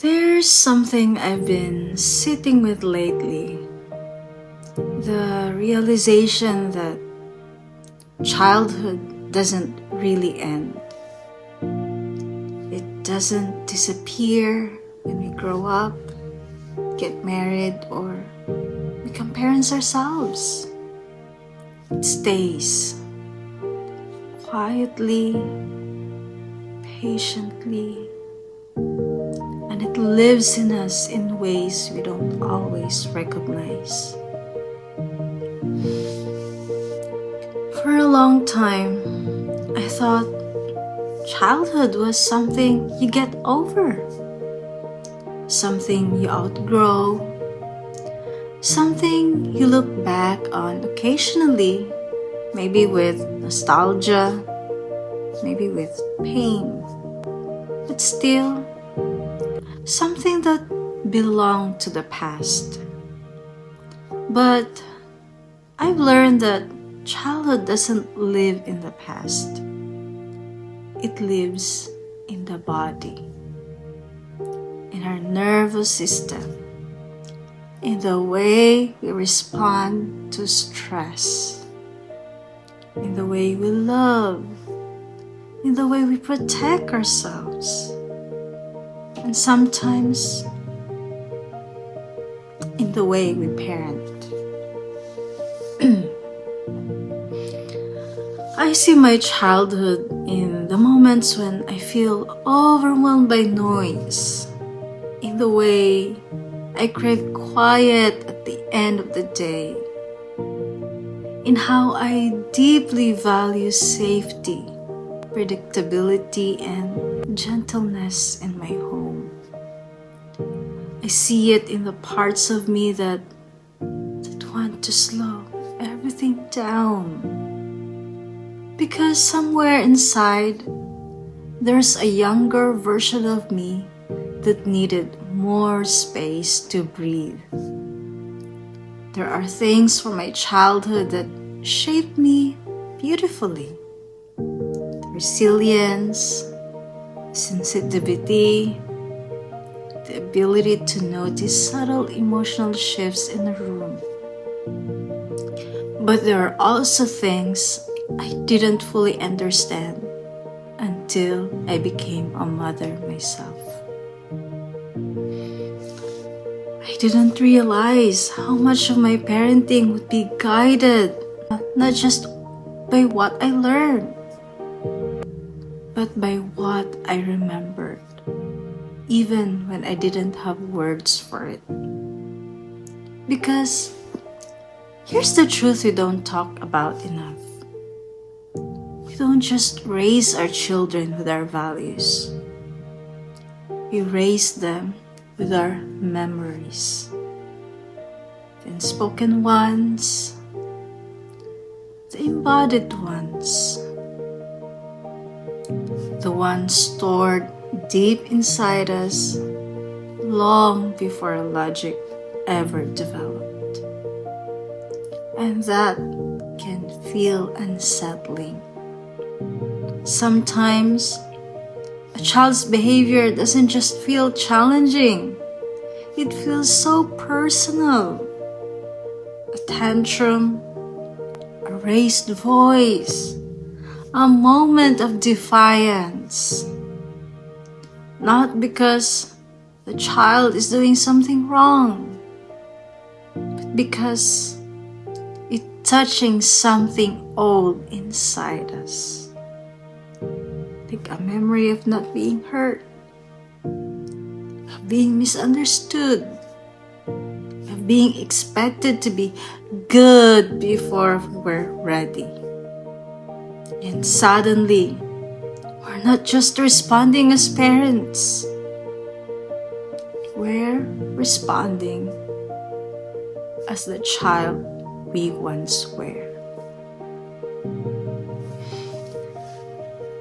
There's something I've been sitting with lately. The realization that childhood doesn't really end. It doesn't disappear when we grow up, get married, or become parents ourselves. It stays quietly, patiently, and it lives in us in ways we don't always recognize. For a long time, I thought childhood was something you get over, something you outgrow, something you look back on occasionally, maybe with nostalgia, maybe with pain, but still something that belonged to the past. But I've learned that childhood doesn't live in the past. It lives in the body, in our nervous system, in the way we respond to stress, in the way we love, in the way we protect ourselves, and sometimes in the way we parent. I see my childhood in the moments when I feel overwhelmed by noise, in the way I crave quiet at the end of the day, in how I deeply value safety, predictability, and gentleness in my home. I see it in the parts of me that want to slow everything down. Because somewhere inside, there's a younger version of me that needed more space to breathe. There are things from my childhood that shaped me beautifully. Resilience, sensitivity, the ability to notice subtle emotional shifts in a room. But there are also things I didn't fully understand until I became a mother myself. I didn't realize how much of my parenting would be guided not just by what I learned, but by what I remembered, even when I didn't have words for it. Because here's the truth we don't talk about enough. We don't just raise our children with our values. We raise them with our memories. The unspoken ones, the embodied ones, the ones stored deep inside us long before logic ever developed. And that can feel unsettling. Sometimes, a child's behavior doesn't just feel challenging, it feels so personal. A tantrum, a raised voice, a moment of defiance. Not because the child is doing something wrong, but because it's touching something old inside us. Like a memory of not being heard, of being misunderstood, of being expected to be good before we're ready. And suddenly, we're not just responding as parents, we're responding as the child we once were.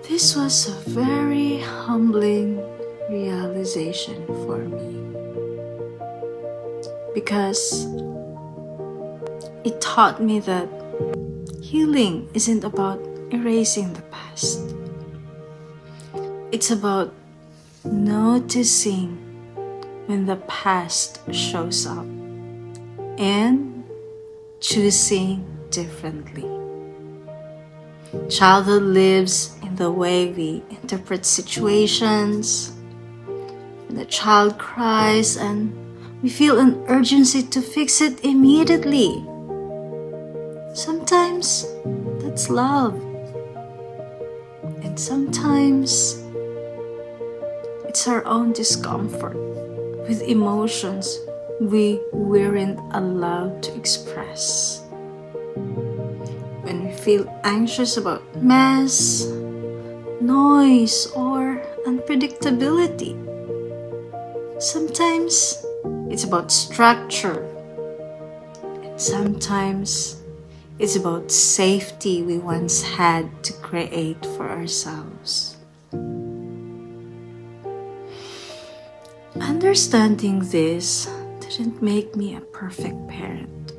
This was a very humbling realization for me, because it taught me that healing isn't about erasing the past. It's about noticing when the past shows up and choosing differently. Childhood lives in the way we interpret situations. When the child cries and we feel an urgency to fix it immediately. Sometimes that's love. And sometimes it's our own discomfort with emotions we weren't allowed to express. When we feel anxious about mess, noise, or unpredictability. Sometimes it's about structure, and sometimes it's about safety we once had to create for ourselves. Understanding this didn't make me a perfect parent,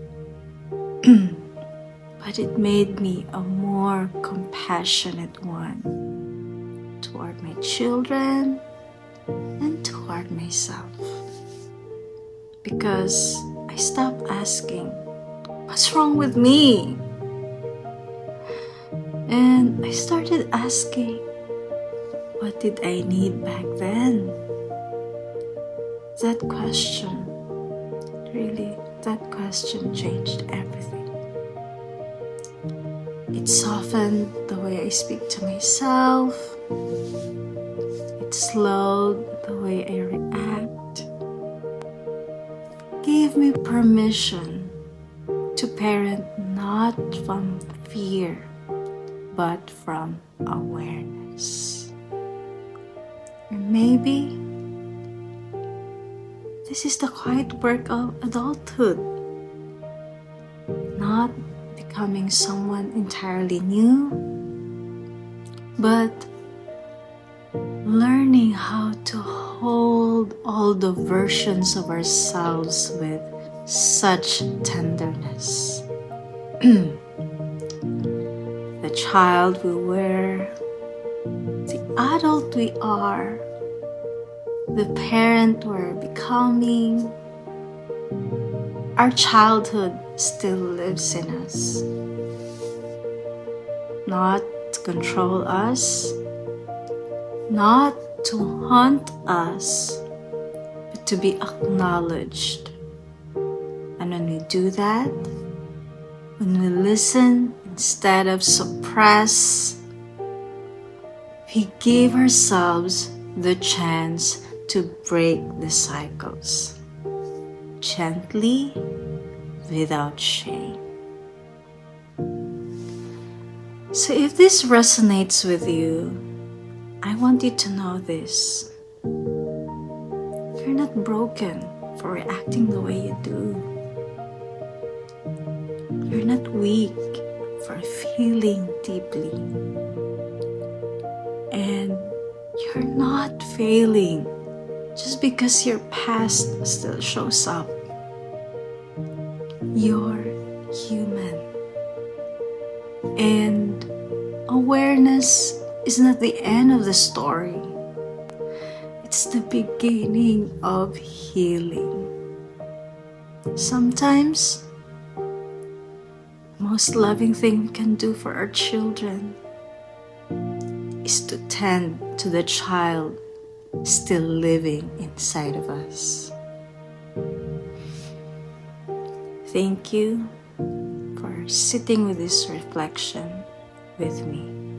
but it made me a more compassionate one toward my children and toward myself. Because I stopped asking, what's wrong with me? And I started asking, what did I need back then? That question changed everything. It softened the way I speak to myself. It slowed the way I react. Gave me permission to parent not from fear, but from awareness. And maybe this is the quiet work of adulthood. Not becoming someone entirely new, but learning how to hold all the versions of ourselves with such tenderness. The child we were, the adult we are, the parent we're becoming. Our childhood still lives in us. Not to control us, not to haunt us, but to be acknowledged. And when we do that, when we listen instead of suppress, we give ourselves the chance to break the cycles, gently, without shame. So if this resonates with you, I want you to know this. You're not broken for reacting the way you do. You're not weak for feeling deeply. And you're not failing just because your past still shows up. You're human. And awareness is not the end of the story. It's the beginning of healing. Sometimes, the most loving thing we can do for our children is to tend to the child still living inside of us. Thank you for sitting with this reflection with me.